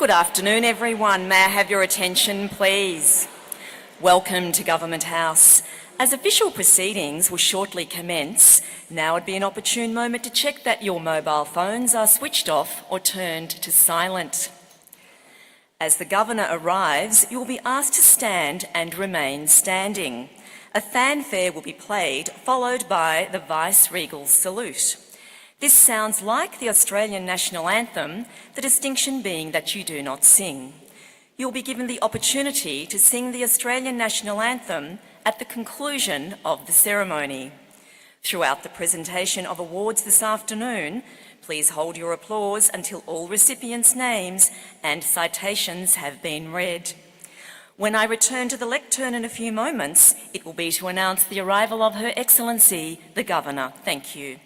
Good afternoon, everyone. May I have your attention, please? Welcome to Government House. As official proceedings will shortly commence, now would be an opportune moment to check that your mobile phones are switched off or turned to silent. As the Governor arrives, you will be asked to stand and remain standing. A fanfare will be played, followed by the Vice-Regal salute. This sounds like the Australian National Anthem, the distinction being that you do not sing. You'll be given the opportunity to sing the Australian National Anthem at the conclusion of the ceremony. Throughout the presentation of awards this afternoon, please hold your applause until all recipients' names and citations have been read. When I return to the lectern in a few moments, it will be to announce the arrival of Her Excellency, the Governor. Thank you.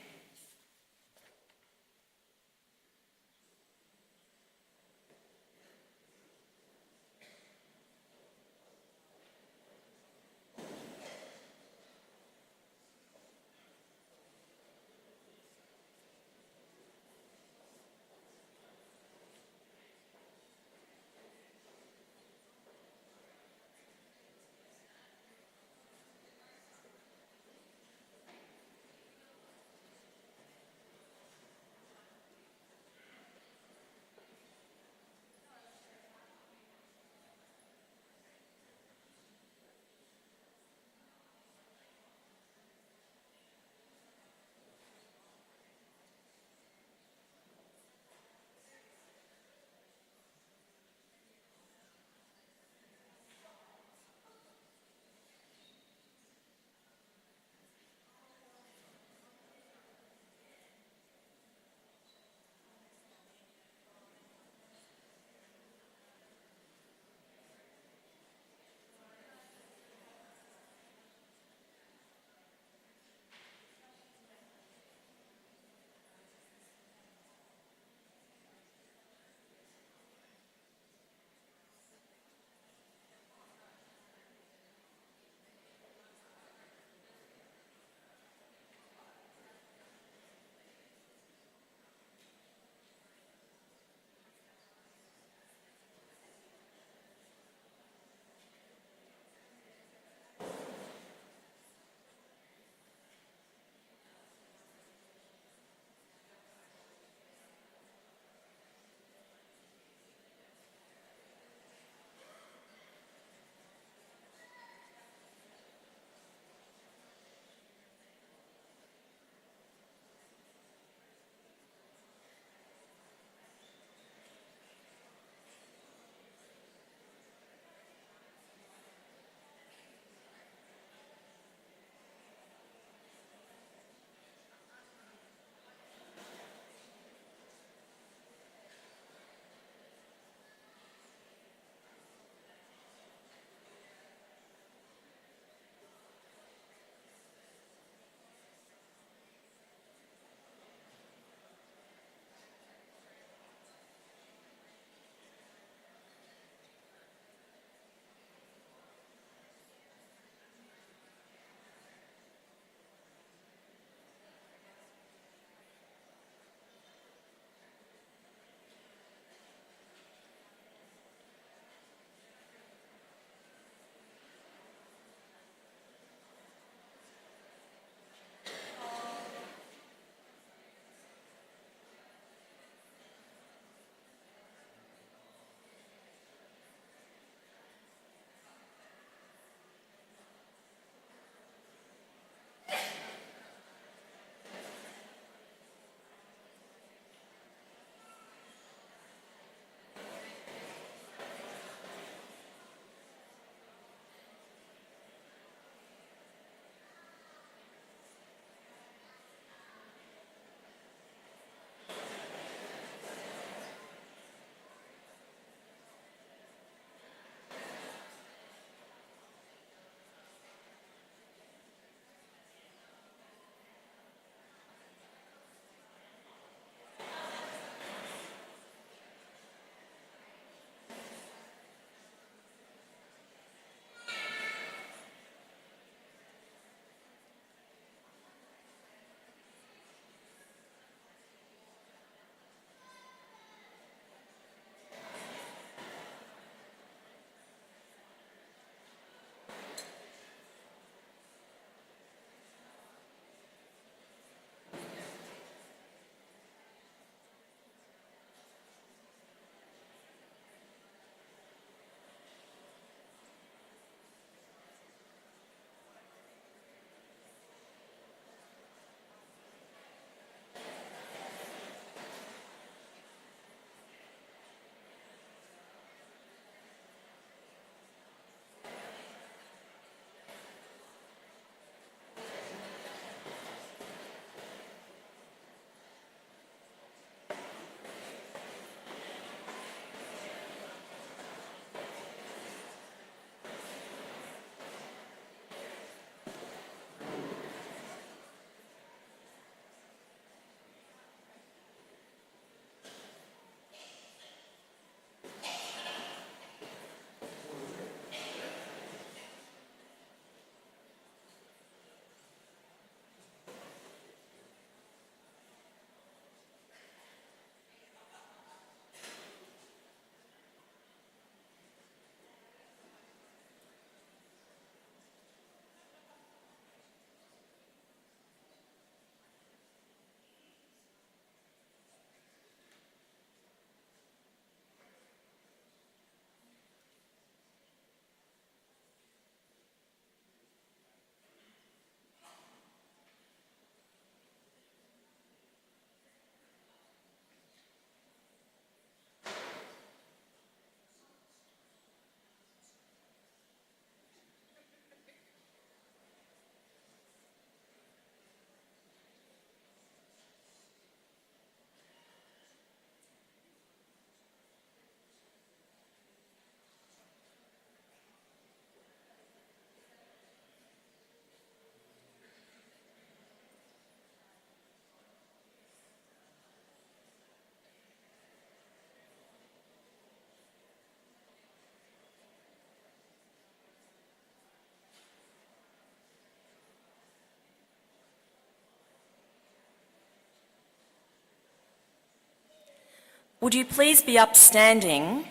Would you please be upstanding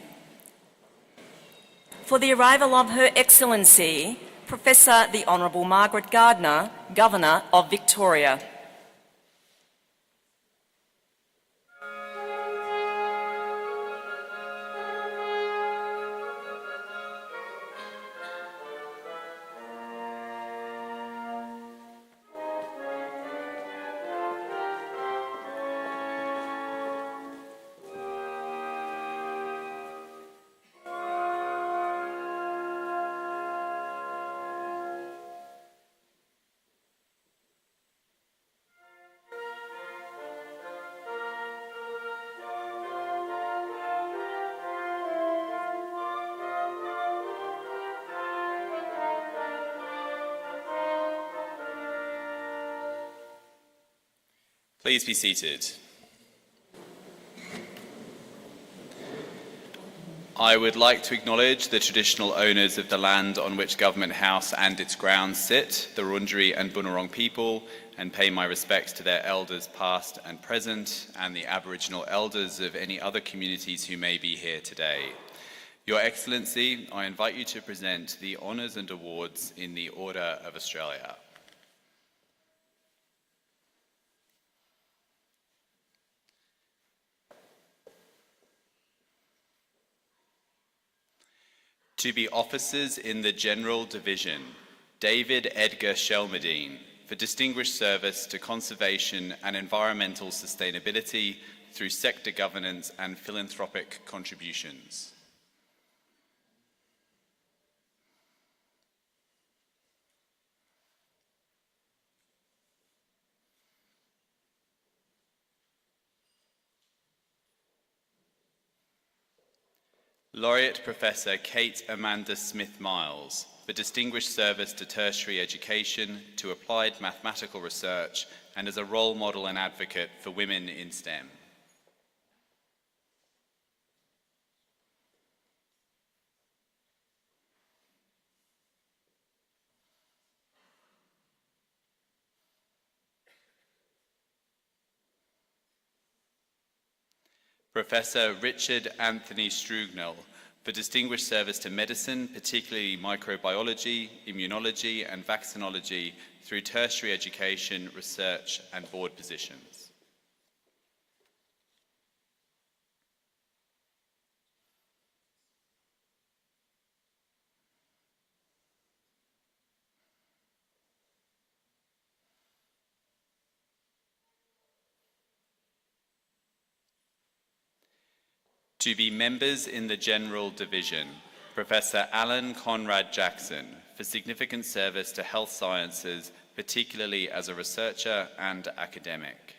for the arrival of Her Excellency, Professor the Honourable Margaret Gardner, Governor of Victoria. Please be seated. I would like to acknowledge the traditional owners of the land on which Government House and its grounds sit, the Wurundjeri and Bunurong people, and pay my respects to their elders past and present, and the Aboriginal elders of any other communities who may be here today. Your Excellency, I invite you to present the honours and awards in the Order of Australia. To be officers in the General Division, David Edgar Shelmadine, for distinguished service to conservation and environmental sustainability through sector governance and philanthropic contributions. Laureate Professor Kate Amanda Smith-Miles, for distinguished service to tertiary education, to applied mathematical research, and as a role model and advocate for women in STEM. Professor Richard Anthony Strugnell, for distinguished service to medicine, particularly microbiology, immunology, and vaccinology, through tertiary education, research, and board positions. To be members in the General Division, Professor Alan Conrad Jackson, for significant service to health sciences, particularly as a researcher and academic.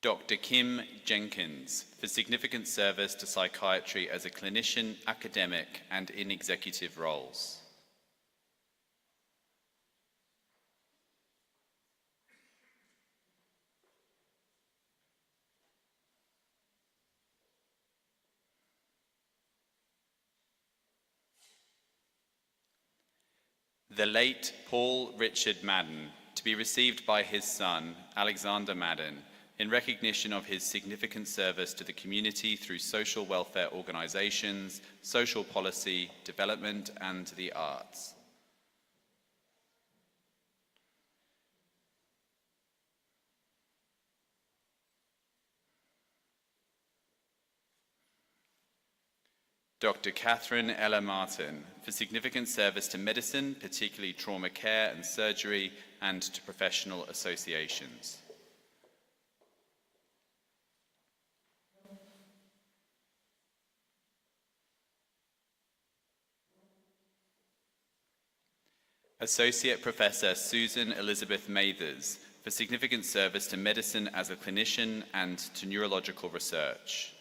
Dr. Kim Jenkins, for significant service to psychiatry as a clinician, academic, and in executive roles. The late Paul Richard Madden, to be received by his son, Alexander Madden, in recognition of his significant service to the community through social welfare organisations, social policy, development, and the arts. Dr. Catherine Ella Martin, for significant service to medicine, particularly trauma care and surgery, and to professional associations. Associate Professor Susan Elizabeth Mathers, for significant service to medicine as a clinician and to neurological research.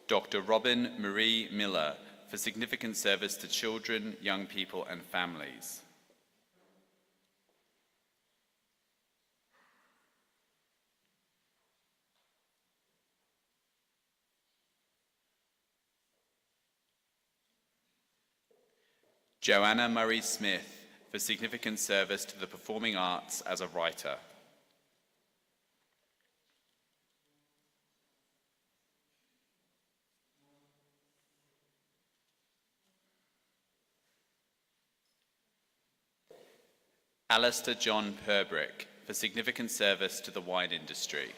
Dr. Robin Marie Miller, for significant service to children, young people and families. Joanna Murray Smith, for significant service to the performing arts as a writer. Alistair John Purbrick, for significant service to the wine industry.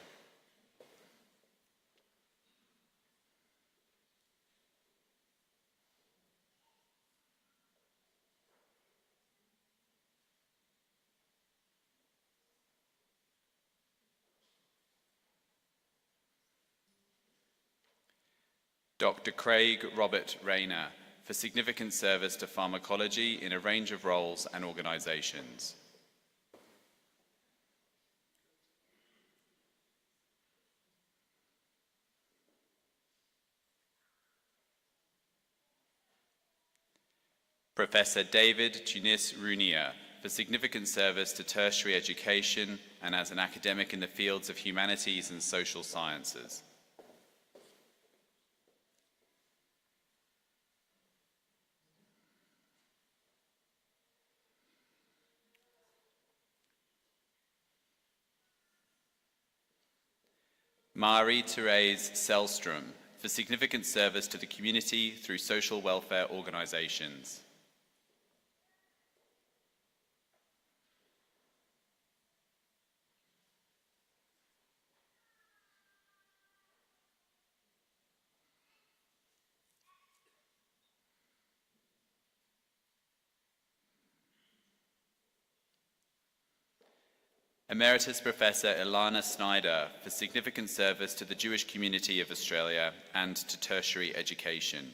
Dr. Craig Robert Rayner, for significant service to pharmacology in a range of roles and organisations. Professor David Tunis Runia, for significant service to tertiary education and as an academic in the fields of humanities and social sciences. Marie-Therese Selstrom, for significant service to the community through social welfare organisations. Emeritus Professor Ilana Snyder, for significant service to the Jewish community of Australia and to tertiary education.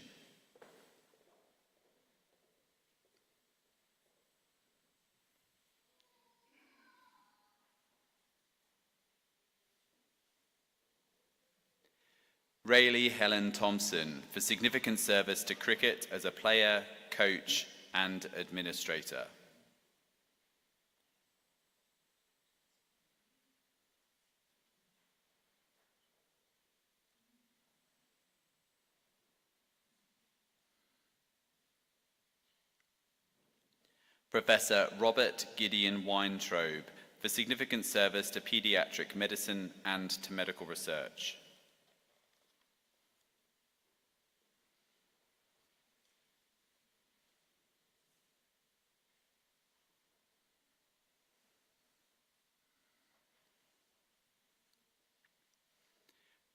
Rayleigh Helen Thompson, for significant service to cricket as a player, coach, and administrator. Professor Robert Gideon Weintraub, for significant service to paediatric medicine and to medical research.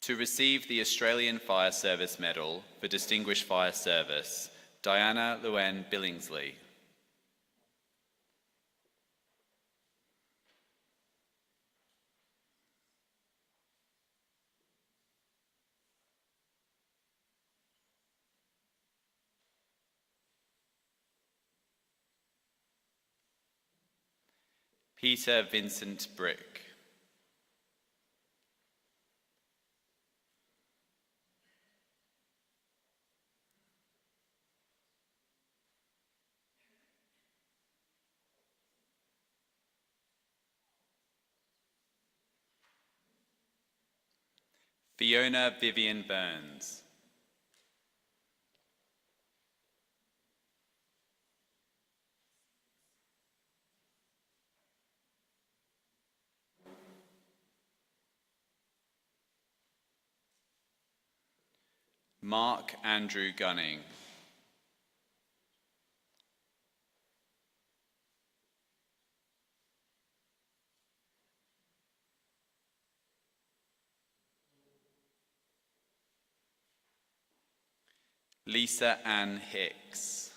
To receive the Australian Fire Service Medal for Distinguished Fire Service, Diana Luen Billingsley. Peter Vincent Brick. Fiona Vivian Burns. Mark Andrew Gunning. Lisa Ann Hicks.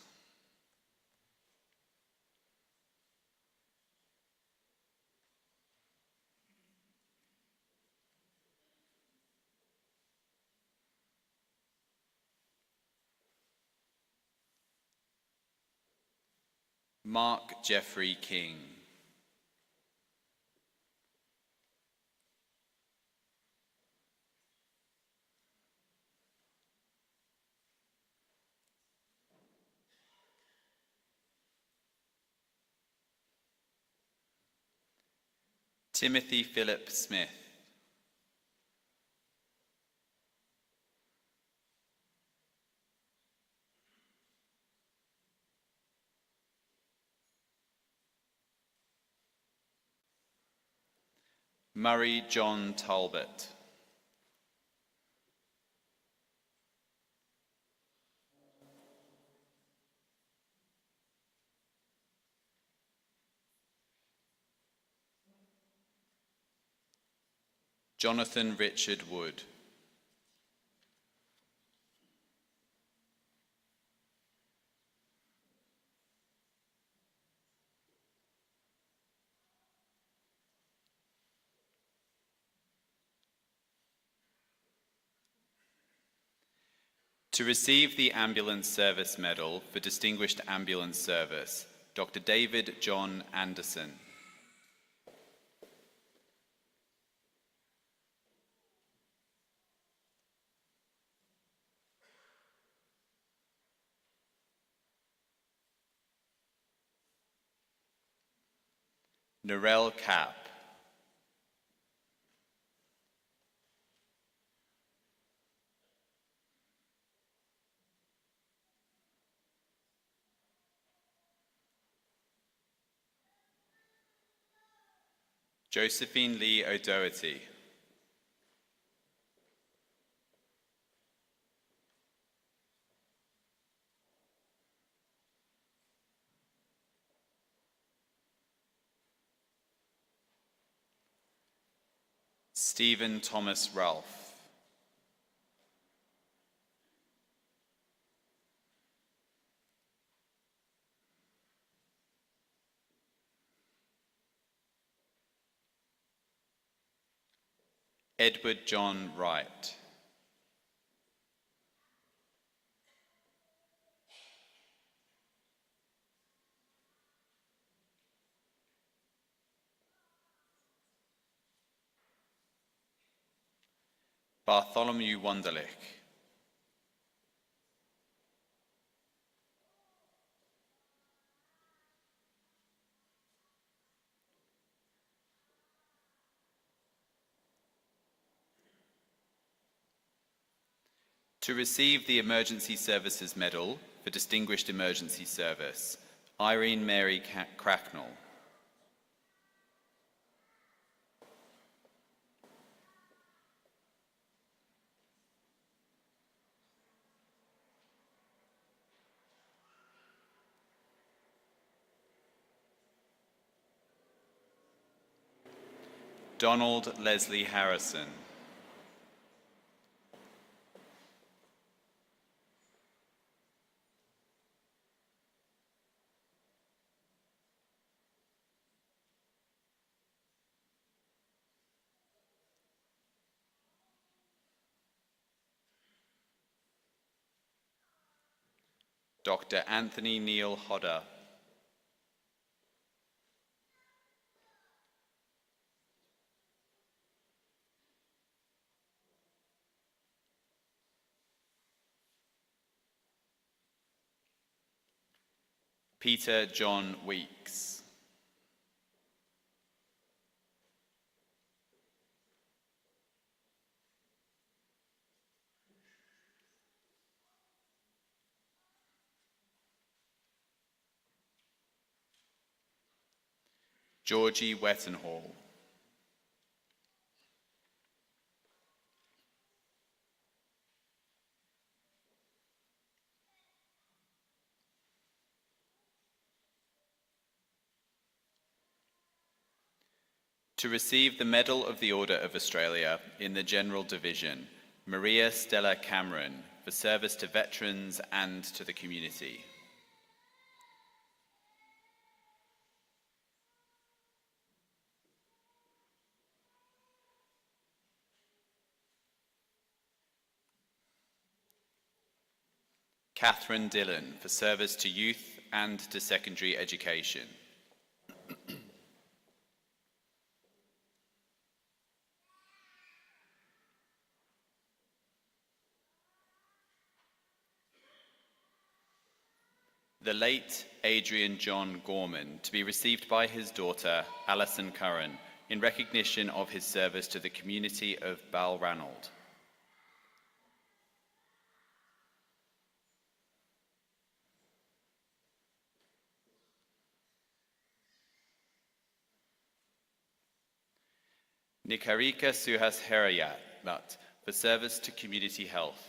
Mark Jeffrey King. Timothy Philip Smith. Murray John Talbot. Jonathan Richard Wood. To receive the Ambulance Service Medal for Distinguished Ambulance Service, Dr. David John Anderson. Narelle Capp. Josephine Lee O'Doherty. Stephen Thomas Ralph. Edward John Wright. Bartholomew Wunderlich. To receive the Emergency Services Medal for Distinguished Emergency Service, Irene Mary Cracknell. Donald Leslie Harrison. Dr. Anthony Neil Hodder. Peter John Weeks. Georgie Wettenhall. To receive the Medal of the Order of Australia in the General Division, Maria Stella Cameron, for service to veterans and to the community. Catherine Dillon, for service to youth and to secondary education. The late Adrian John Gorman, to be received by his daughter, Alison Curran, in recognition of his service to the community of Balranald. Nikarika Suhas Herayat for service to community health.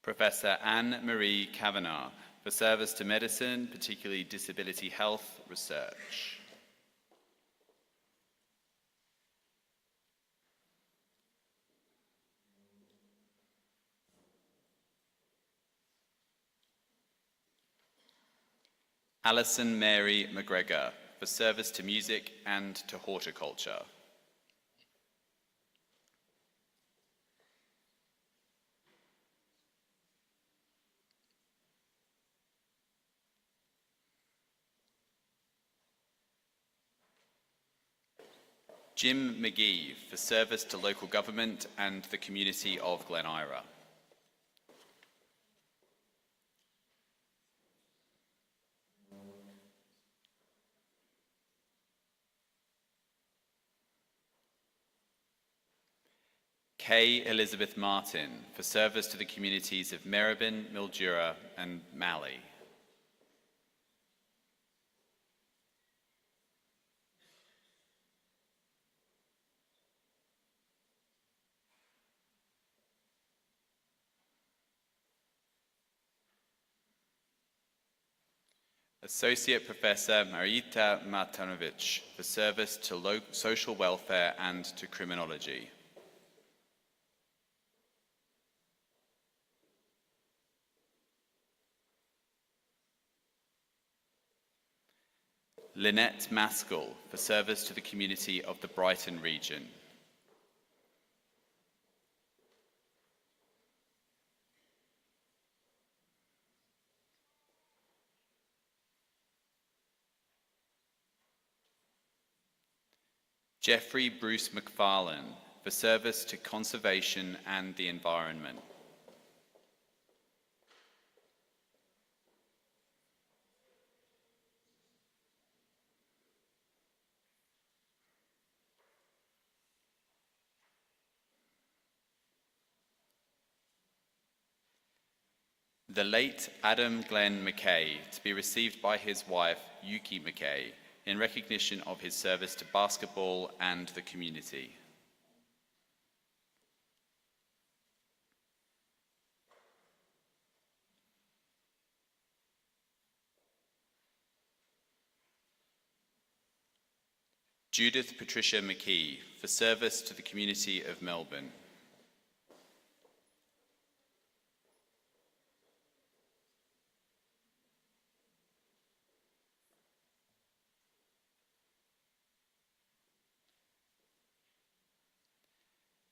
Professor Anne-Marie Kavanagh for service to medicine, particularly disability health research. Alison Mary McGregor for service to music and to horticulture. Jim McGee for service to local government and the community of Glen Ira. Kay Elizabeth Martin for service to the communities of Meribin, Mildura and Mali. Associate Professor Marita Matanovic for service to social welfare and to criminology. Lynette Maskell for service to the community of the Brighton region. Jeffrey Bruce McFarlane for service to conservation and the environment. The late Adam Glenn McKay to be received by his wife, Yuki McKay, in recognition of his service to basketball and the community. Judith Patricia McKee for service to the community of Melbourne.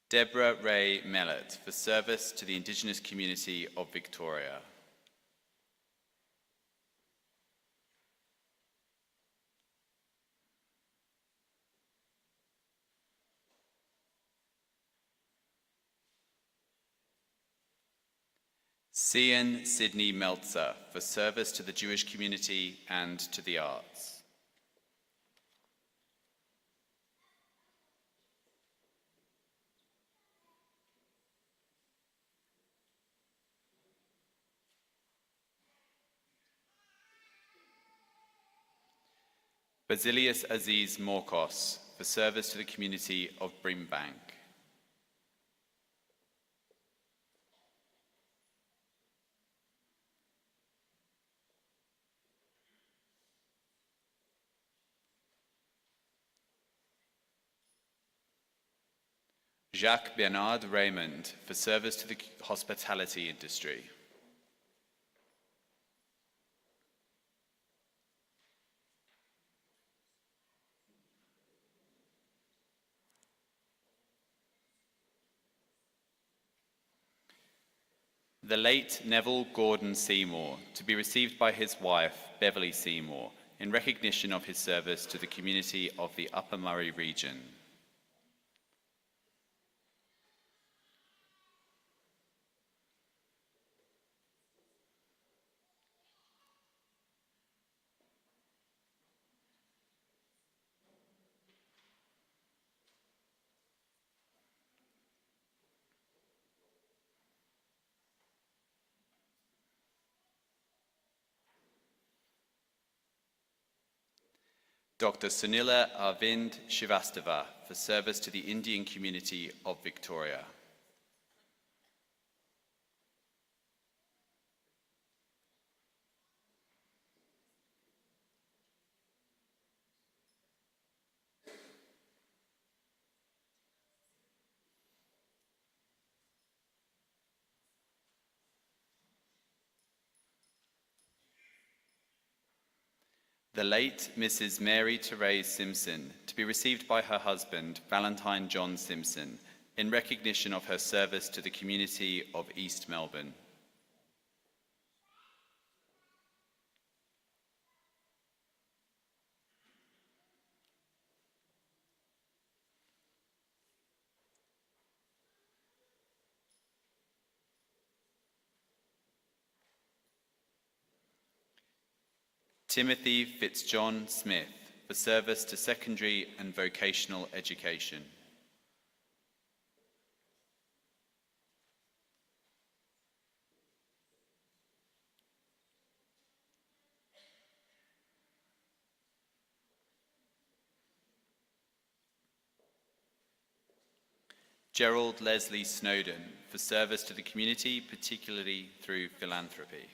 Deborah Ray Mellett for service to the Indigenous community of Victoria. Cian Sydney Meltzer for service to the Jewish community and to the arts. Basilius Aziz Morkos for service to the community of Brimbank. Jacques Bernard Raymond for service to the hospitality industry. The late Neville Gordon Seymour to be received by his wife, Beverly Seymour, in recognition of his service to the community of the Upper Murray region. Dr. Sunila Arvind Shivastava for service to the Indian community of Victoria. The late Mrs. Mary Therese Simpson, to be received by her husband, Valentine John Simpson, in recognition of her service to the community of East Melbourne. Timothy Fitzjohn Smith, for service to secondary and vocational education. Gerald Leslie Snowden, for service to the community, particularly through philanthropy.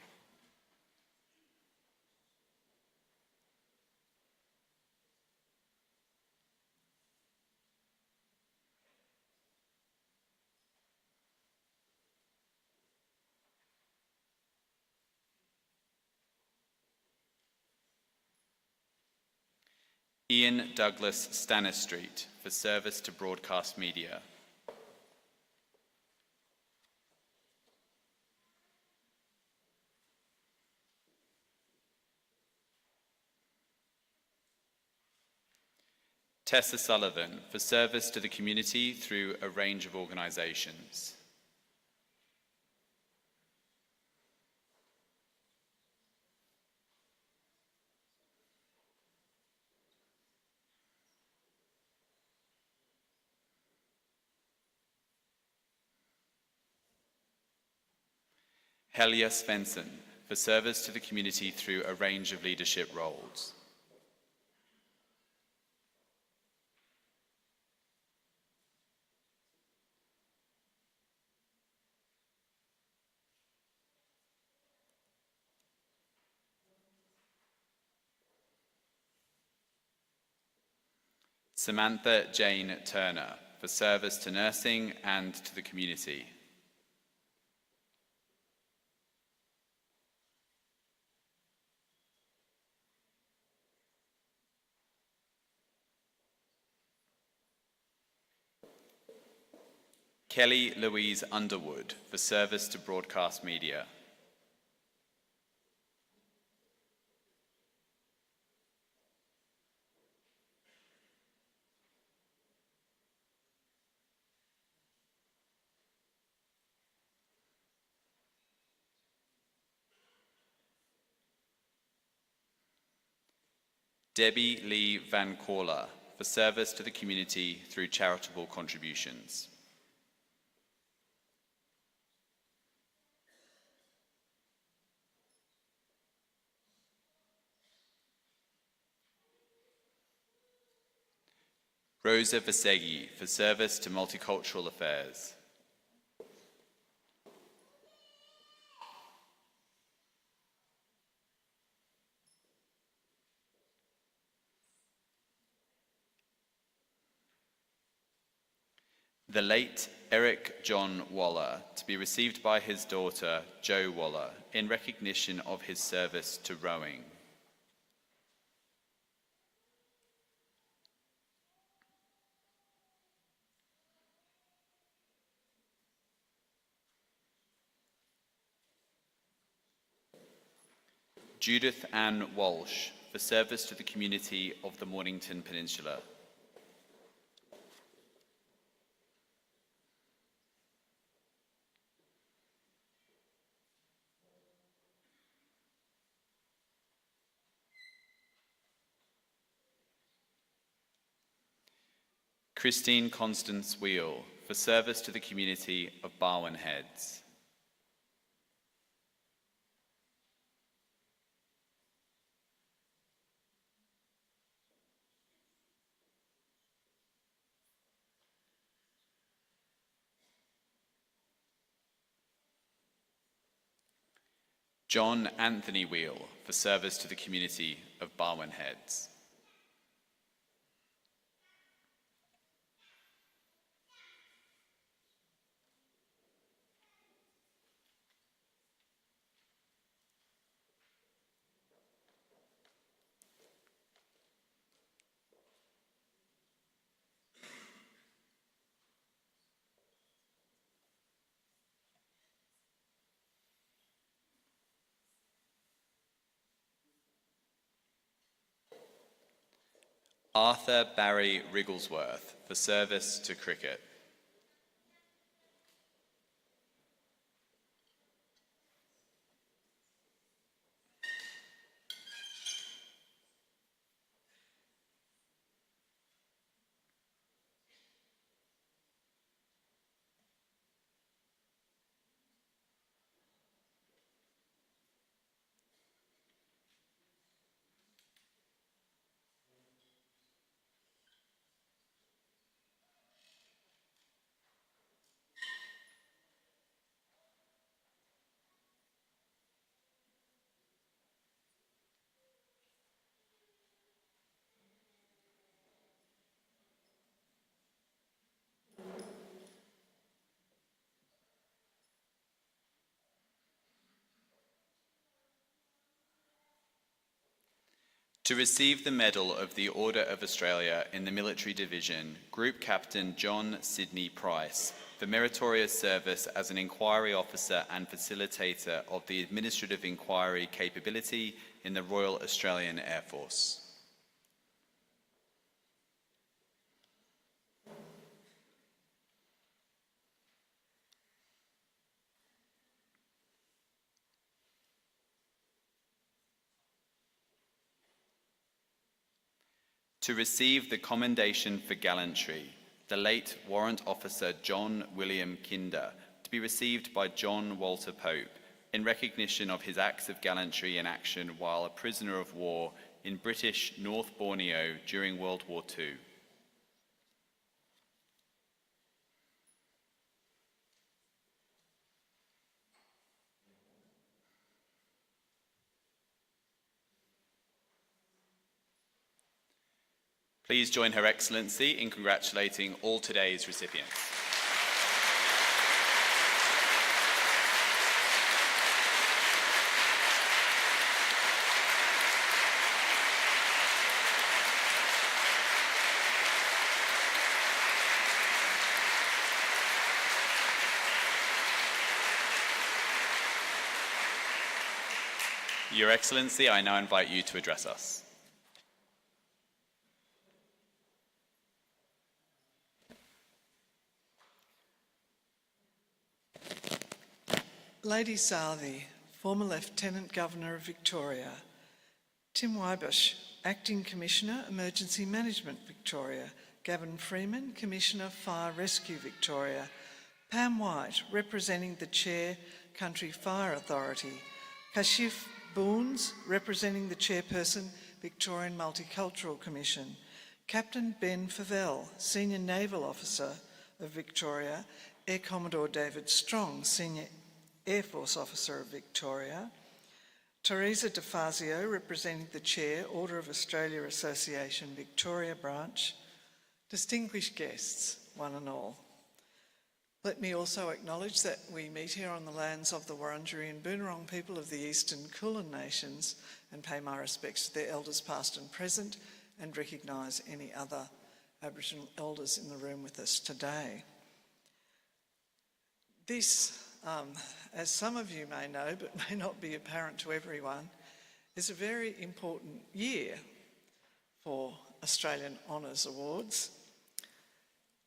Ian Douglas Stanistreet, for service to broadcast media. Tessa Sullivan, for service to the community through a range of organisations. Helia Svensson, for service to the community through a range of leadership roles. Samantha Jane Turner, for service to nursing and to the community. Kelly Louise Underwood, for service to broadcast media. Debbie Lee Van Corla, for service to the community through charitable contributions. Rosa Vaseghi, for service to multicultural affairs. The late Eric John Waller, to be received by his daughter, Jo Waller, in recognition of his service to rowing. Judith Ann Walsh, for service to the community of the Mornington Peninsula. Christine Constance Wheel, for service to the community of Barwon Heads. John Anthony Wheel for service to the community of Barwon Heads. Arthur Barry Wrigglesworth for service to cricket. To receive the Medal of the Order of Australia in the Military Division, Group Captain John Sidney Price, for meritorious service as an inquiry officer and facilitator of the administrative inquiry capability in the Royal Australian Air Force. To receive the Commendation for Gallantry, the late Warrant Officer John William Kinder, to be received by John Walter Pope, in recognition of his acts of gallantry in action while a prisoner of war in British North Borneo during World War II. Please join Her Excellency in congratulating all today's recipients. Your Excellency, I now invite you to address us. Lady Southey, former Lieutenant Governor of Victoria. Tim Wybush, Acting Commissioner, Emergency Management Victoria. Gavin Freeman, Commissioner, Fire Rescue Victoria. Pam White, representing the Chair, Country Fire Authority. Kashif Boons, representing the Chairperson, Victorian Multicultural Commission. Captain Ben Favell, Senior Naval Officer of Victoria. Air Commodore David Strong, Senior Air Force Officer of Victoria. Teresa DeFazio, representing the Chair, Order of Australia Association, Victoria Branch. Distinguished guests, one and all. Let me also acknowledge that we meet here on the lands of the Wurundjeri and Boonwurrung people of the Eastern Kulin Nations and pay my respects to their elders past and present and recognise any other Aboriginal elders in the room with us today. This, as some of you may know, but may not be apparent to everyone, is a very important year for Australian Honours Awards.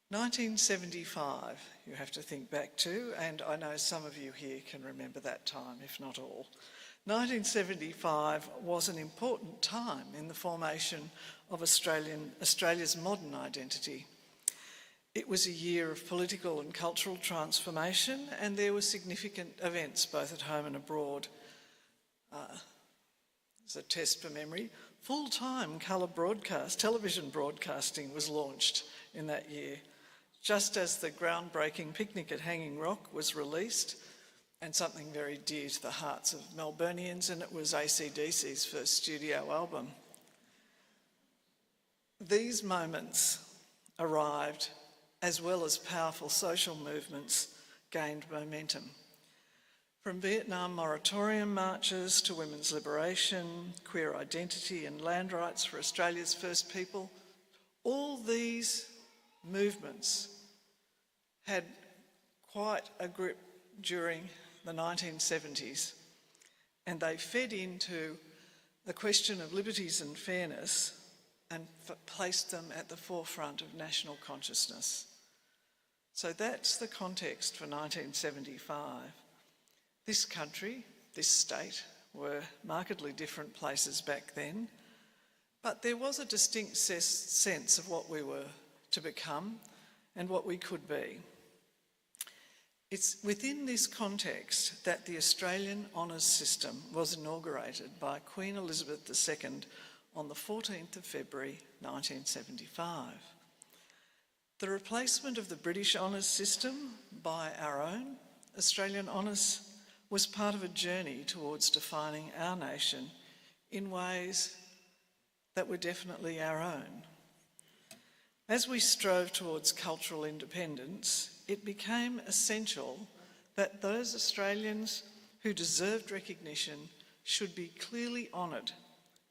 1975, you have to think back to, and I know some of you here can remember that time, if not all. 1975 was an important time in the formation of Australia's modern identity. It was a year of political and cultural transformation, and there were significant events both at home and abroad. As a test for memory, full-time colour television broadcasting was launched in that year. Just as the groundbreaking Picnic at Hanging Rock was released, and something very dear to the hearts of Melburnians, and it was AC/DC's first studio album. These moments arrived as well as powerful social movements gained momentum. From Vietnam moratorium marches to women's liberation, queer identity and land rights for Australia's first people, all these movements had quite a grip during the 1970s, and they fed into the question of liberties and fairness and placed them at the forefront of national consciousness. So that's the context for 1975. This country, this state, were markedly different places back then, but there was a distinct sense of what we were to become and what we could be. It's within this context that the Australian Honours System was inaugurated by Queen Elizabeth II on the 14th of February 1975. The replacement of the British Honours System by our own Australian Honours was part of a journey towards defining our nation in ways that were definitely our own. As we strove towards cultural independence, it became essential that those Australians who deserved recognition should be clearly honoured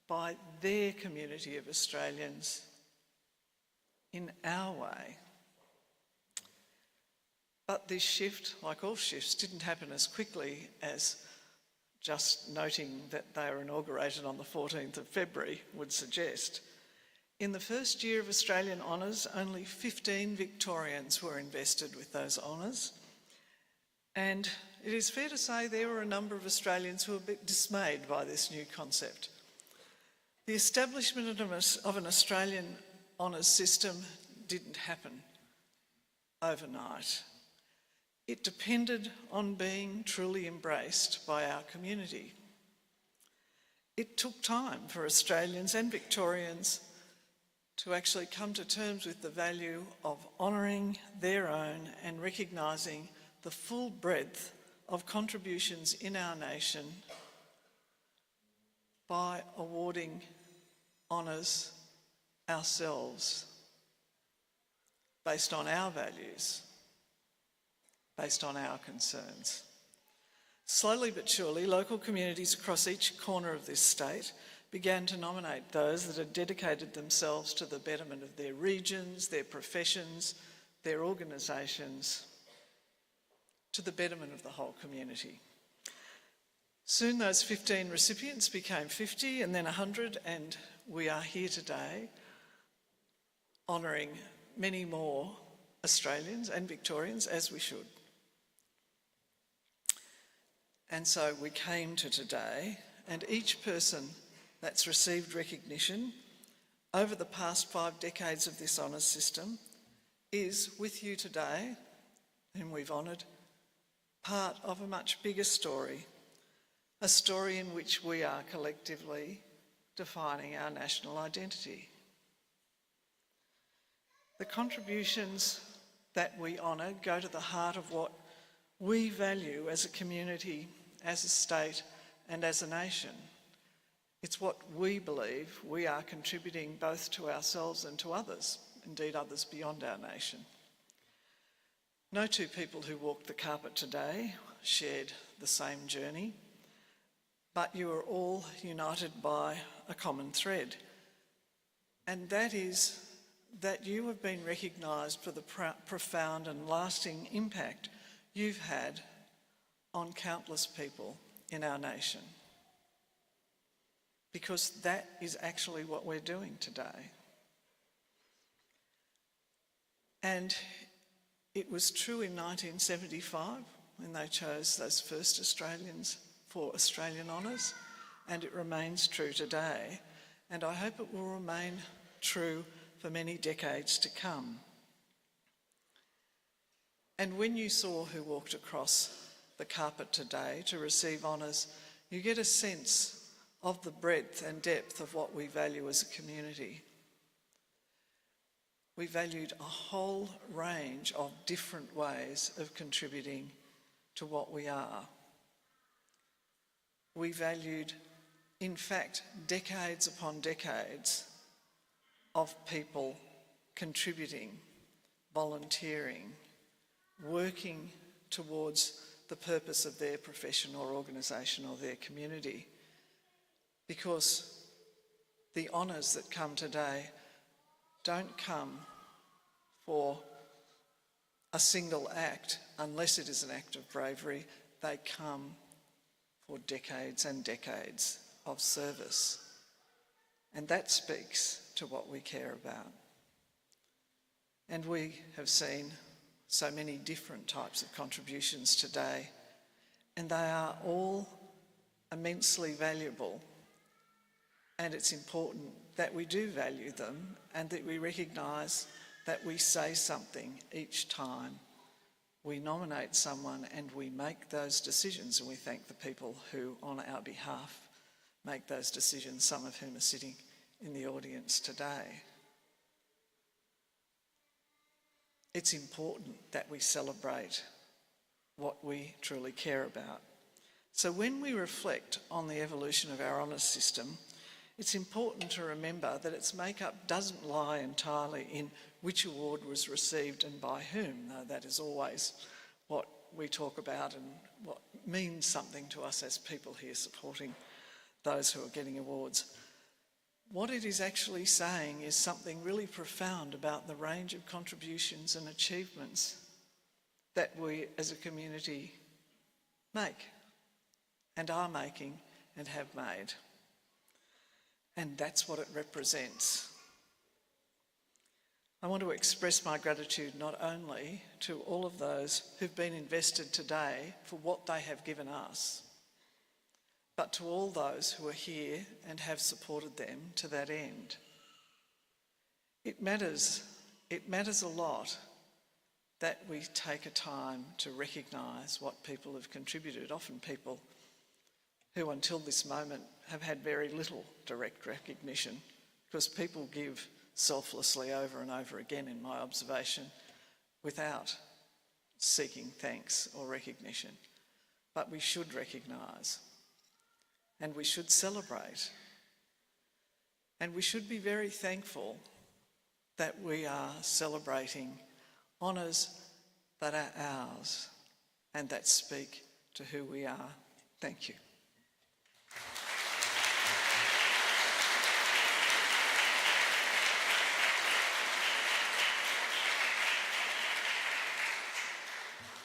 by their community of Australians in our way. But this shift, like all shifts, didn't happen as quickly as just noting that they were inaugurated on the 14th of February would suggest. In the first year of Australian Honours, only 15 Victorians were invested with those honours, and it is fair to say there were a number of Australians who were a bit dismayed by this new concept. The establishment of an Australian honours system didn't happen overnight. It depended on being truly embraced by our community. It took time for Australians and Victorians to actually come to terms with the value of honouring their own and recognising the full breadth of contributions in our nation by awarding honours ourselves based on our values, based on our concerns. Slowly but surely, local communities across each corner of this state began to nominate those that had dedicated themselves to the betterment of their regions, their professions, their organisations, to the betterment of the whole community. Soon those 15 recipients became 50 and then 100, and we are here today honouring many more Australians and Victorians, as we should. And so we came to today, and each person that's received recognition over the past 5 decades of this honours system is with you today, whom we've honoured, part of a much bigger story, a story in which we are collectively defining our national identity. The contributions that we honour go to the heart of what we value as a community, as a state, and as a nation. It's what we believe we are contributing both to ourselves and to others, indeed others beyond our nation. No two people who walked the carpet today shared the same journey, but you are all united by a common thread, and that is that you have been recognised for the profound and lasting impact you've had on countless people in our nation. Because that is actually what we're doing today. And it was true in 1975 when they chose those first Australians for Australian honours, and it remains true today. And I hope it will remain true for many decades to come. And when you saw who walked across the carpet today to receive honours, you get a sense of the breadth and depth of what we value as a community. We valued a whole range of different ways of contributing to what we are. We valued, in fact, decades upon decades of people contributing, volunteering, working towards the purpose of their profession or organisation or their community, because the honours that come today don't come for a single act unless it is an act of bravery. They come for decades and decades of service. And that speaks to what we care about. And we have seen so many different types of contributions today, and they are all immensely valuable. And it's important that we do value them and that we recognise that we say something each time we nominate someone and we make those decisions, and we thank the people who, on our behalf, make those decisions, some of whom are sitting in the audience today. It's important that we celebrate what we truly care about. So when we reflect on the evolution of our honours system, it's important to remember that its makeup doesn't lie entirely in which award was received and by whom, though that is always what we talk about and what means something to us as people here supporting those who are getting awards. What it is actually saying is something really profound about the range of contributions and achievements that we as a community make and are making and have made. And that's what it represents. I want to express my gratitude not only to all of those who've been invested today for what they have given us, but to all those who are here and have supported them to that end. It matters a lot that we take a time to recognise what people have contributed, often people who until this moment have had very little direct recognition, because people give selflessly over and over again, in my observation, without seeking thanks or recognition. But we should recognise, and we should celebrate, and we should be very thankful that we are celebrating honours that are ours and that speak to who we are. Thank you.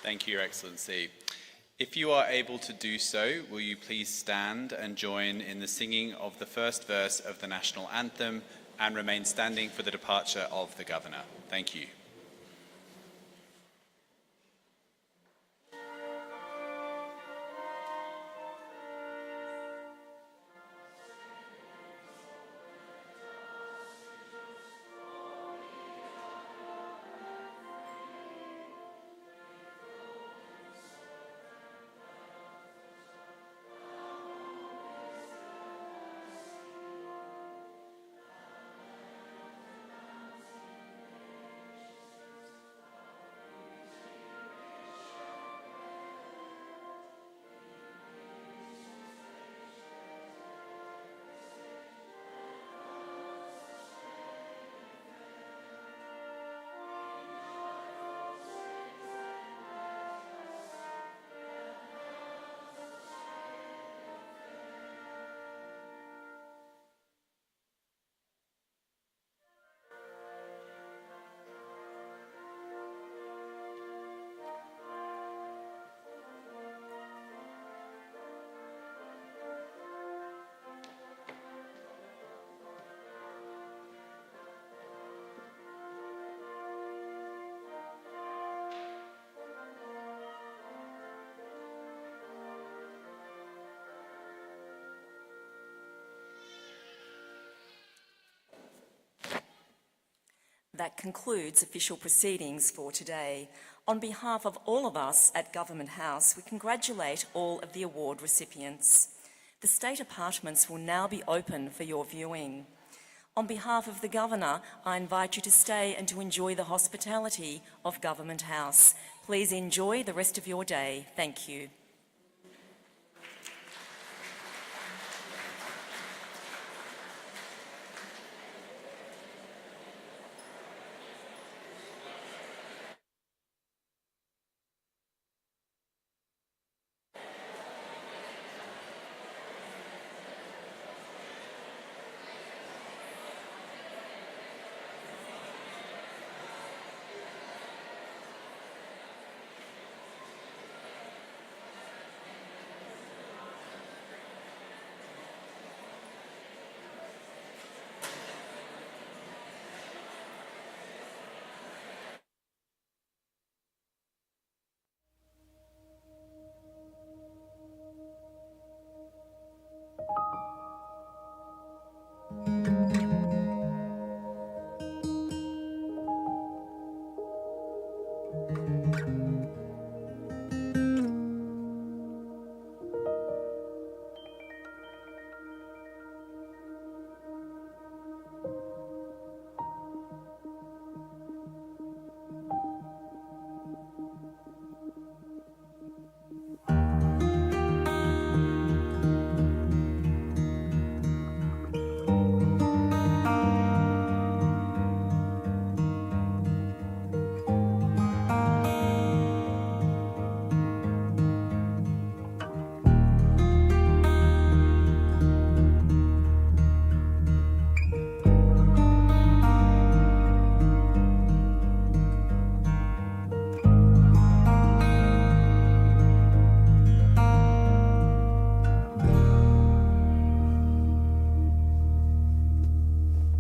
Thank you, Your Excellency. If you are able to do so, will you please stand and join in the singing of the first verse of the National Anthem and remain standing for the departure of the Governor. Thank you. That concludes official proceedings for today. On behalf of all of us at Government House, we congratulate all of the award recipients. The state apartments will now be open for your viewing. On behalf of the Governor, I invite you to stay and to enjoy the hospitality of Government House. Please enjoy the rest of your day. Thank you.